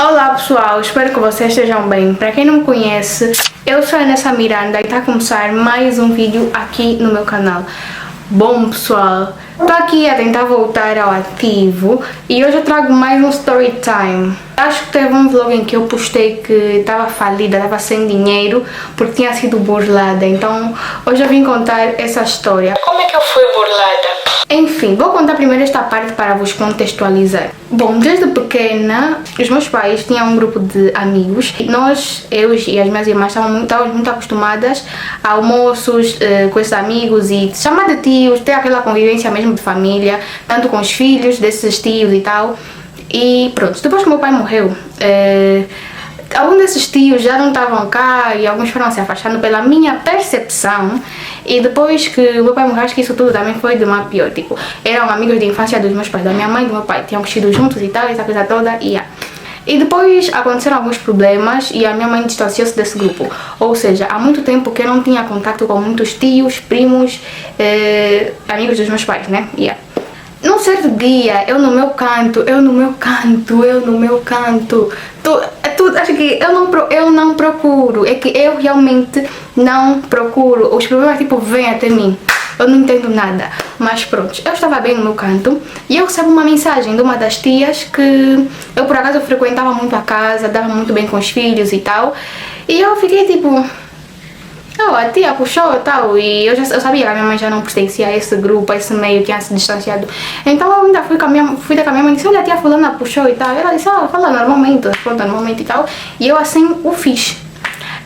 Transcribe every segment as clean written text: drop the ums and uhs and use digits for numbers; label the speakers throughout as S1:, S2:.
S1: Olá pessoal, espero que vocês estejam bem. Para quem não me conhece, eu sou a Nessa Miranda e está a começar mais um vídeo aqui no meu canal. Bom pessoal, estou aqui a tentar voltar ao ativo e hoje eu trago mais um story time. Acho que teve um vlog em que eu postei que estava falida, estava sem dinheiro porque tinha sido burlada. Então hoje eu vim contar essa história. Como é que eu fui burlada? Enfim, vou contar primeiro esta parte para vos contextualizar. Bom, desde pequena, os meus pais tinham um grupo de amigos. Eu e as minhas irmãs estávamos muito acostumadas a almoços com esses amigos e chamar de tios, ter aquela convivência mesmo de família, tanto com os filhos desses tios e tal. E pronto, depois que meu pai morreu, alguns desses tios já não estavam cá e alguns foram se afastando pela minha percepção. E depois que o meu pai morreu, acho que isso tudo também foi de mal a pior. Tipo, eram amigos de infância dos meus pais, da minha mãe e do meu pai. Tinham crescido juntos e tal, essa coisa toda. E depois aconteceram alguns problemas e a minha mãe distanciou-se desse grupo. Ou seja, há muito tempo que eu não tinha contato com muitos tios, primos, amigos dos meus pais, né? Num certo dia, eu no meu canto, acho que eu não procuro, é que eu realmente não procuro, os problemas tipo vêm até mim, eu não entendo nada, mas pronto, eu estava bem no meu canto e eu recebo uma mensagem de uma das tias que eu por acaso frequentava muito a casa, dava muito bem com os filhos e tal, e eu fiquei tipo... a tia puxou e tal, e eu sabia que a minha mãe já não pertencia a esse grupo, a esse meio, tinha se distanciado. Então eu ainda fui com a minha mãe e disse, olha, a tia fulana puxou e tal. Ela disse, fala normalmente, responda normalmente e tal. E eu assim o fiz.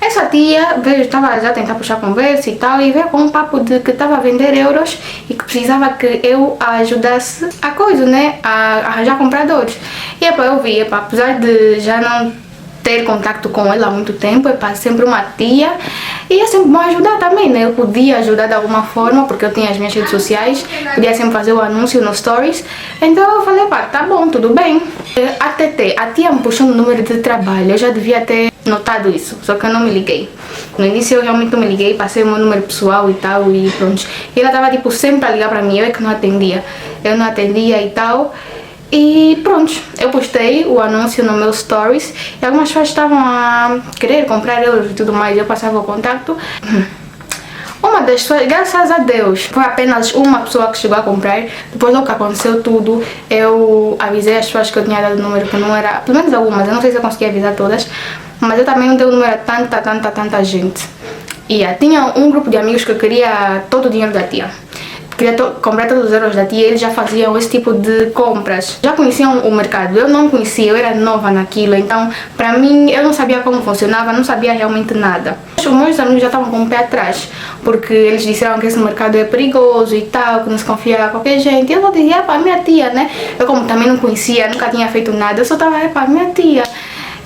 S1: Essa tia estava já a tentar puxar conversa e tal, e veio com um papo de que estava a vender euros e que precisava que eu a ajudasse a coisa, né, a arranjar compradores. E eu vi, apesar de já não ter contato com ela há muito tempo, sempre uma tia, e é sempre bom ajudar também, né? Eu podia ajudar de alguma forma, porque eu tinha as minhas redes sociais, podia sempre fazer o anúncio nos stories, então eu falei, tá bom, tudo bem. A tia me puxou no número de trabalho, eu já devia ter notado isso, só que eu não me liguei. No início eu realmente não me liguei, passei o meu número pessoal e tal, e pronto. E ela tava tipo sempre a ligar pra mim, eu é que não atendia. Eu não atendia e tal. E pronto, eu postei o anúncio no meu stories e algumas pessoas estavam a querer comprar euros e tudo mais, eu passava o contato. Uma das pessoas, graças a Deus, foi apenas uma pessoa que chegou a comprar. Depois logo que aconteceu tudo, eu avisei as pessoas que eu tinha dado o número, que não era, pelo menos algumas, eu não sei se eu consegui avisar todas, mas eu também não dei o número a tanta gente. Tinha um grupo de amigos que queria todo o dinheiro da tia. Queria comprar todos os euros da tia, eles já faziam esse tipo de compras. Já conheciam o mercado, eu não conhecia, eu era nova naquilo, então para mim eu não sabia como funcionava, não sabia realmente nada. Os meus amigos já estavam com o pé atrás, porque eles disseram que esse mercado é perigoso e tal, que não se confia a qualquer gente. E eu só dizia, minha tia, né? Eu como também não conhecia, nunca tinha feito nada, eu só estava, minha tia.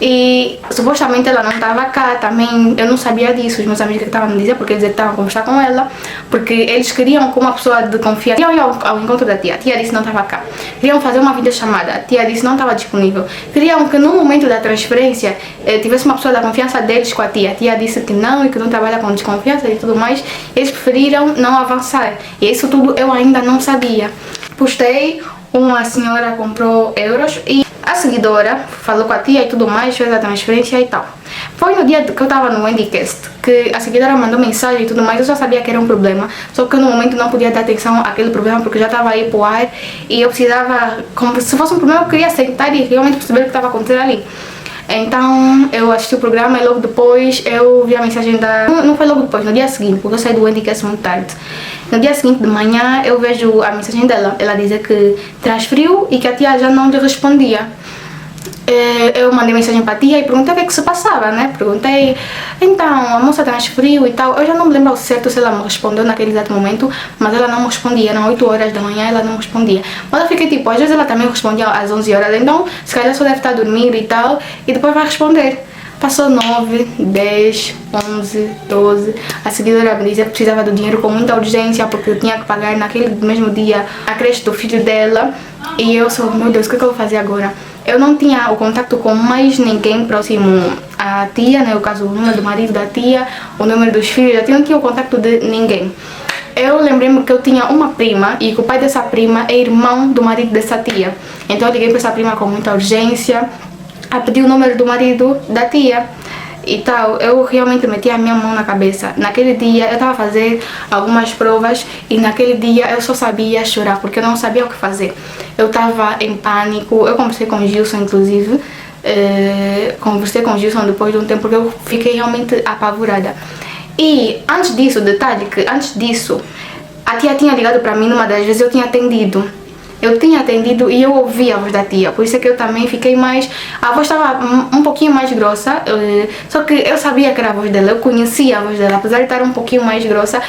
S1: E supostamente ela não estava cá também, eu não sabia disso, os meus amigos que estavam me dizendo porque eles estavam a conversar com ela, porque eles queriam, como uma pessoa de confiança, queriam ir ao encontro da tia, a tia disse que não estava cá, queriam fazer uma videochamada, a tia disse que não estava disponível, queriam que no momento da transferência tivesse uma pessoa da confiança deles com a tia disse que não e que não trabalha com desconfiança e tudo mais, eles preferiram não avançar, e isso tudo eu ainda não sabia. Postei, uma senhora comprou euros e a seguidora falou com a tia e tudo mais, fez a transferência e tal. Foi no dia que eu tava no Wendycast que a seguidora mandou mensagem e tudo mais, eu já sabia que era um problema, só que no momento não podia dar atenção àquele problema porque já estava aí pro ar e eu precisava, como se fosse um problema, eu queria sentar e realmente perceber o que estava acontecendo ali. Então eu assisti o programa e logo depois eu vi a mensagem da... Não foi logo depois, no dia seguinte, porque eu saí do Wendycast muito tarde. No dia seguinte de manhã eu vejo a mensagem dela, ela dizia que transferiu e que a tia já não lhe respondia. Eu mandei mensagem para a tia e perguntei o que é que se passava, né? Perguntei, então, a moça transferiu e tal. Eu já não me lembro ao certo se ela me respondeu naquele exato momento, mas ela não me respondia. Eram 8 horas da manhã, ela não me respondia. Mas eu fiquei tipo, às vezes ela também respondia às 11 horas, então se calhar só deve estar a dormir e tal, e depois vai responder. Passou 9, 10, 11, 12. A seguidora me dizia que precisava do dinheiro com muita urgência porque eu tinha que pagar naquele mesmo dia a creche do filho dela. E eu só, meu Deus, o que eu vou fazer agora? Eu não tinha o contato com mais ninguém próximo à tia, né? O caso, o número do marido da tia, o número dos filhos, eu não tinha o contato de ninguém. Eu lembrei-me que eu tinha uma prima e que o pai dessa prima é irmão do marido dessa tia. Então eu liguei para essa prima com muita urgência. a pedir o número do marido da tia e tal. Eu realmente meti a minha mão na cabeça. Naquele dia eu estava a fazer algumas provas e naquele dia eu só sabia chorar porque eu não sabia o que fazer. Eu estava em pânico. Eu conversei com o Gilson, inclusive. Conversei com o Gilson depois de um tempo porque eu fiquei realmente apavorada. E antes disso, detalhe que antes disso, a tia tinha ligado para mim numa das vezes, eu tinha atendido. E eu ouvi a voz da tia, por isso é que eu também fiquei mais... A voz estava um pouquinho mais grossa, só que eu sabia que era a voz dela, eu conhecia a voz dela, apesar de estar um pouquinho mais grossa,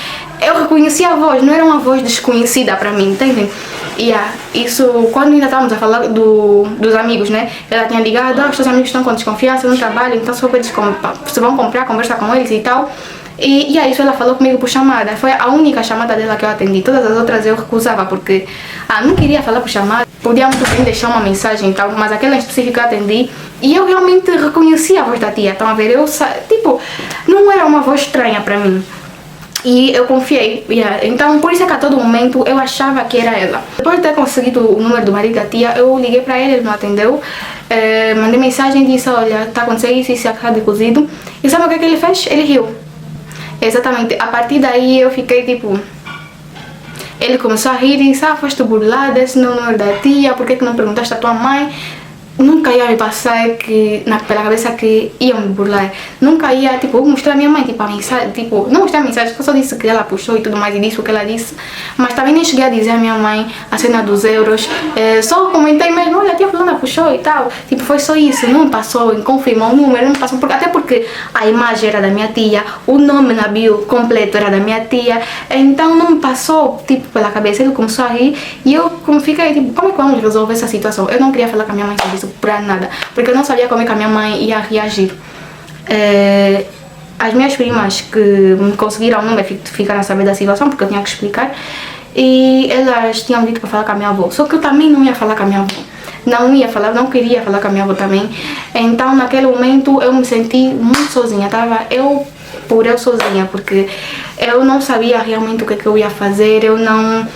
S1: eu reconhecia a voz, não era uma voz desconhecida para mim, entendem? Isso, quando ainda estávamos a falar dos amigos, né? Ela tinha ligado, os seus amigos estão com desconfiança no trabalho, então se vão comprar, conversa com eles e tal. E isso ela falou comigo por chamada. Foi a única chamada dela que eu atendi. Todas as outras eu recusava porque não queria falar por chamada. Podia muito bem deixar uma mensagem e tal, mas aquela em específico eu atendi. E eu realmente reconheci a voz da tia. Estão a ver? Não era uma voz estranha para mim. E eu confiei. Então, por isso é que a todo momento eu achava que era ela. Depois de ter conseguido o número do marido da tia, eu liguei para ele não atendeu. Mandei mensagem e disse, olha, tá acontecendo isso, acaba de cozido. E sabe o que ele fez? Ele riu. Exatamente, a partir daí eu fiquei tipo... Ele começou a rir e disse, foste burlada, esse não é o número da tia, por que não perguntaste à tua mãe? Nunca ia me passar pela cabeça que iam me burlar. Nunca ia, mostrar a minha mãe, a mensagem, não mostrar a mensagem, eu só disse que ela puxou e tudo mais, e disse o que ela disse. Mas também nem cheguei a dizer à minha mãe a cena dos euros. Só comentei mesmo, olha, a tia fulana puxou e tal. Foi só isso, não passou em confirmar o número, não passou, até porque a imagem era da minha tia, o nome na bio completo era da minha tia, então não me passou, pela cabeça. Ele começou a rir e eu fiquei, como é que vamos resolver essa situação? Eu não queria falar com a minha mãe sobre isso pra nada, porque eu não sabia como é que a minha mãe ia reagir. As minhas primas que me conseguiram não ficaram a saber da situação porque eu tinha que explicar e elas tinham dito para falar com a minha avó, só que eu também não ia falar com a minha avó. Não queria falar com a minha avó também. Então naquele momento eu me senti muito sozinha, eu sozinha, porque eu não sabia realmente o que eu ia fazer, eu não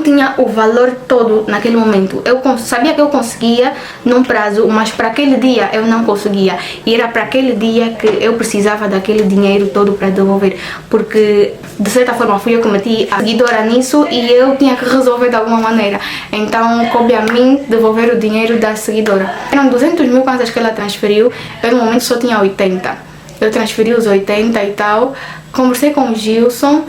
S1: tinha o valor todo naquele momento. Eu sabia que eu conseguia num prazo, mas para aquele dia eu não conseguia. E era para aquele dia que eu precisava daquele dinheiro todo para devolver. Porque, de certa forma, fui eu que meti a seguidora nisso e eu tinha que resolver de alguma maneira. Então, coube a mim devolver o dinheiro da seguidora. Eram 200 mil kwanzas que ela transferiu, eu no momento só tinha 80. Eu transferi os 80 e tal, conversei com o Gilson.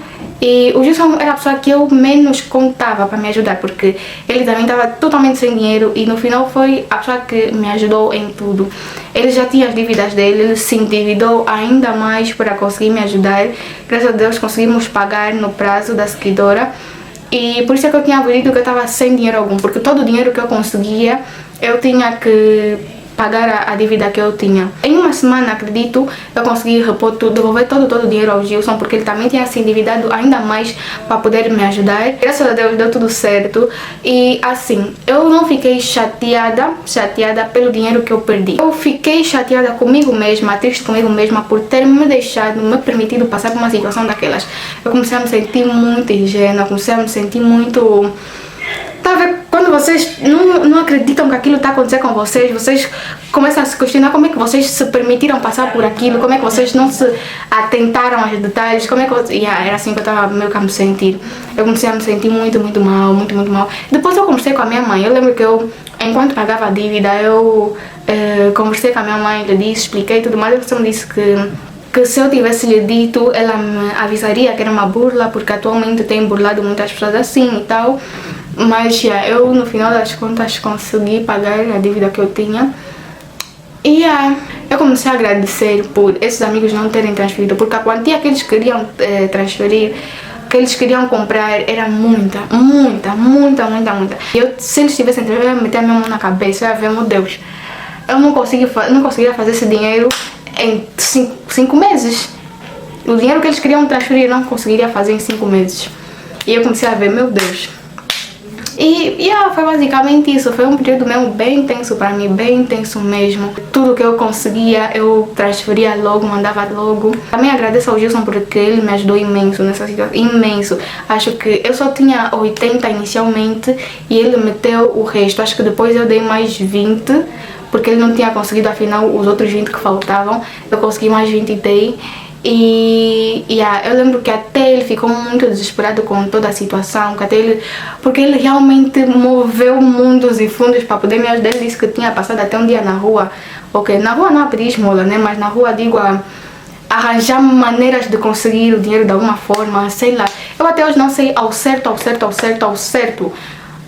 S1: E o Gilson era a pessoa que eu menos contava para me ajudar, porque ele também estava totalmente sem dinheiro e no final foi a pessoa que me ajudou em tudo. Ele já tinha as dívidas dele, ele se endividou ainda mais para conseguir me ajudar. Graças a Deus conseguimos pagar no prazo da seguidora e por isso é que eu tinha dito que eu estava sem dinheiro algum, porque todo o dinheiro que eu conseguia eu tinha que pagar a dívida que eu tinha. Em uma semana, acredito, eu consegui repor tudo, devolver todo o dinheiro ao Gilson, porque ele também tinha se endividado ainda mais para poder me ajudar. Graças a Deus deu tudo certo. E assim, eu não fiquei chateada pelo dinheiro que eu perdi. Eu fiquei chateada comigo mesma, triste comigo mesma por ter me permitido passar por uma situação daquelas. Eu comecei a me sentir muito ingênua, comecei a me sentir muito... Tá vendo? Quando vocês não acreditam que aquilo está acontecendo com vocês começam a se questionar como é que vocês se permitiram passar por aquilo, como é que vocês não se atentaram aos detalhes, como é que era assim que eu estava meio que a me sentir. Eu comecei a me sentir muito mal. Depois eu conversei com a minha mãe, eu lembro que enquanto pagava a dívida, eu conversei com a minha mãe, lhe disse, expliquei tudo mais, ela me disse que se eu tivesse lhe dito, ela me avisaria que era uma burla, porque atualmente tem burlado muitas pessoas assim e tal. Mas eu no final das contas consegui pagar a dívida que eu tinha. E eu comecei a agradecer por esses amigos não terem transferido, porque a quantia que eles queriam transferir, que eles queriam comprar, era muita. E se eles tivessem transferido, eu ia meter a minha mão na cabeça, eu ia ver, meu Deus, eu não conseguiria fazer esse dinheiro em 5 meses. O dinheiro que eles queriam transferir, eu não conseguiria fazer em 5 meses. E eu comecei a ver, meu Deus. E foi basicamente isso. Foi um período mesmo bem intenso para mim, bem intenso mesmo. Tudo que eu conseguia eu transferia logo, mandava logo. Também agradeço ao Gilson porque ele me ajudou imenso nessa situação, imenso. Acho que eu só tinha 80 inicialmente e ele meteu o resto. Acho que depois eu dei mais 20 porque ele não tinha conseguido, afinal, os outros 20 que faltavam. Eu consegui mais 20 e dei. E eu lembro que até ele ficou muito desesperado com toda a situação, que até ele, porque ele realmente moveu mundos e fundos para poder me ajudar. Ele disse que tinha passado até um dia na rua, ok, na rua não a pedir esmola, né, mas na rua, digo, a arranjar maneiras de conseguir o dinheiro de alguma forma, sei lá. Eu até hoje não sei ao certo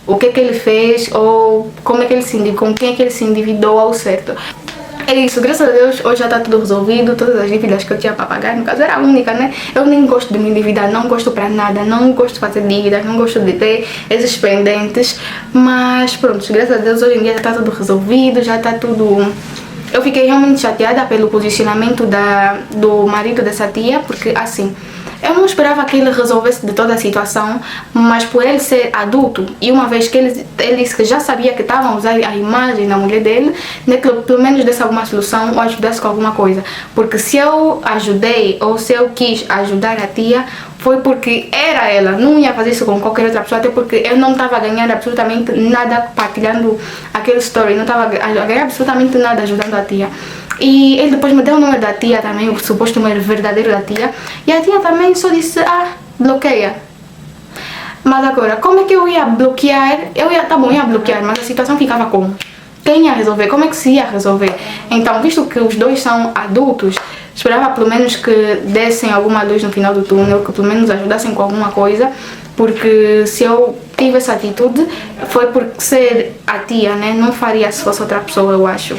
S1: o que ele fez ou como é que ele se endividou, com quem é que ele se endividou ao certo. É isso, graças a Deus hoje já está tudo resolvido, todas as dívidas que eu tinha para pagar, no caso era a única, né? Eu nem gosto de me endividar, não gosto para nada, não gosto de fazer dívidas, não gosto de ter esses pendentes, mas pronto, graças a Deus hoje em dia já está tudo resolvido, já está tudo... Eu fiquei realmente chateada pelo posicionamento do marido dessa tia, porque assim, eu não esperava que ele resolvesse de toda a situação, mas por ele ser adulto, e uma vez que ele disse que já sabia que estavam a usar a imagem da mulher dele, né, que pelo menos desse alguma solução ou ajudasse com alguma coisa. Porque se eu ajudei ou se eu quis ajudar a tia, foi porque era ela, não ia fazer isso com qualquer outra pessoa, até porque eu não estava ganhando absolutamente nada partilhando aquele story, não estava a ganhar absolutamente nada ajudando a tia. E ele depois me deu o número da tia também, o suposto número verdadeiro da tia, e a tia também só disse, bloqueia. Mas agora, como é que eu ia bloquear? Tá bom, ia bloquear, mas a situação ficava como? Quem ia resolver? Como é que se ia resolver? Então, visto que os dois são adultos, esperava pelo menos que dessem alguma luz no final do túnel, que pelo menos ajudassem com alguma coisa, porque se eu tive essa atitude, foi porque ser a tia, né? Não faria se fosse outra pessoa, eu acho.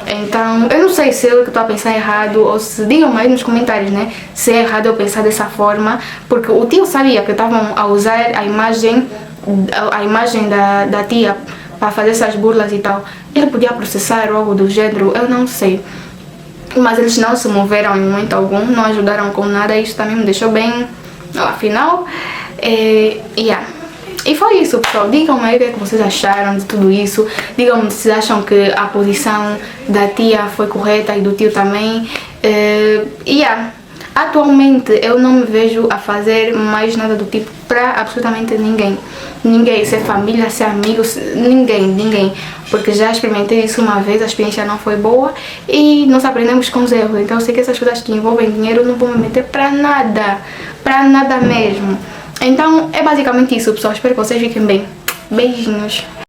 S1: Então, eu não sei se eu estou a pensar errado, ou se digam aí nos comentários, né? Se é errado eu pensar dessa forma, porque o tio sabia que estavam a usar a imagem da tia para fazer essas burlas e tal. Ele podia processar ou algo do gênero, eu não sei. Mas eles não se moveram em momento algum, não ajudaram com nada, isso também me deixou bem, afinal. E foi isso, pessoal. Digam-me aí o que é que vocês acharam de tudo isso. Digam-me se acham que a posição da tia foi correta e do tio também. Atualmente eu não me vejo a fazer mais nada do tipo para absolutamente ninguém. Ninguém, se é família, se é amigos, ninguém. Porque já experimentei isso uma vez, a experiência não foi boa e nós aprendemos com os erros. Então eu sei que essas coisas que envolvem dinheiro eu não vou me meter para nada mesmo. Então é basicamente isso, pessoal. Espero que vocês fiquem bem. Beijinhos.